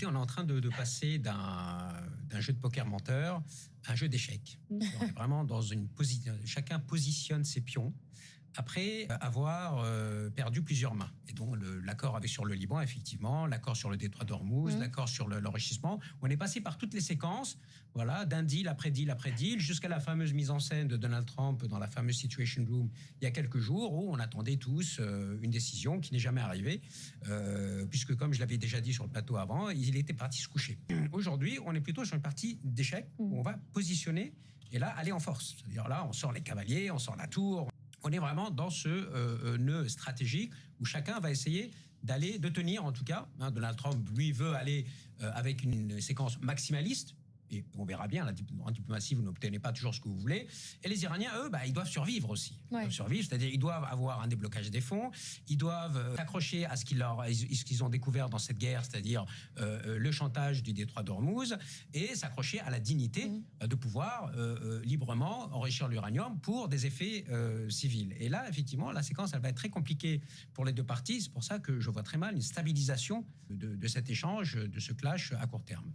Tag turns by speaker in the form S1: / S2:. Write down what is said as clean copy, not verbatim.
S1: réalité, on est en train de passer d'un jeu de poker menteur à un jeu d'échecs. On est vraiment dans une position. Chacun positionne ses pions après avoir perdu plusieurs mains. Et donc l'accord avec sur le Liban, effectivement, l'accord sur le détroit d'Ormuz, l'accord sur l'enrichissement. On est passé par toutes les séquences, voilà, d'un deal après deal après deal, jusqu'à la fameuse mise en scène de Donald Trump dans la fameuse Situation Room il y a quelques jours, où on attendait tous une décision qui n'est jamais arrivée, puisque comme je l'avais déjà dit sur le plateau avant, il était parti se coucher. Aujourd'hui, on est plutôt sur une partie d'échecs où on va positionner et là aller en force. C'est-à-dire là, on sort les cavaliers, on sort la tour. On est vraiment dans ce nœud stratégique où chacun va essayer de tenir en tout cas. Donald Trump, lui, veut aller avec une séquence maximaliste. Et on verra bien, en diplomatie, vous n'obtenez pas toujours ce que vous voulez. Et les Iraniens, eux, ils doivent survivre aussi. Ils doivent survivre, c'est-à-dire ils doivent avoir un déblocage des fonds, ils doivent s'accrocher à ce qu'ils ont découvert dans cette guerre, c'est-à-dire le chantage du détroit d'Ormuz, et s'accrocher à la dignité de pouvoir librement enrichir l'uranium pour des effets civils. Et là, effectivement, la séquence, elle va être très compliquée pour les deux parties. C'est pour ça que je vois très mal une stabilisation de cet échange, de ce clash à court terme.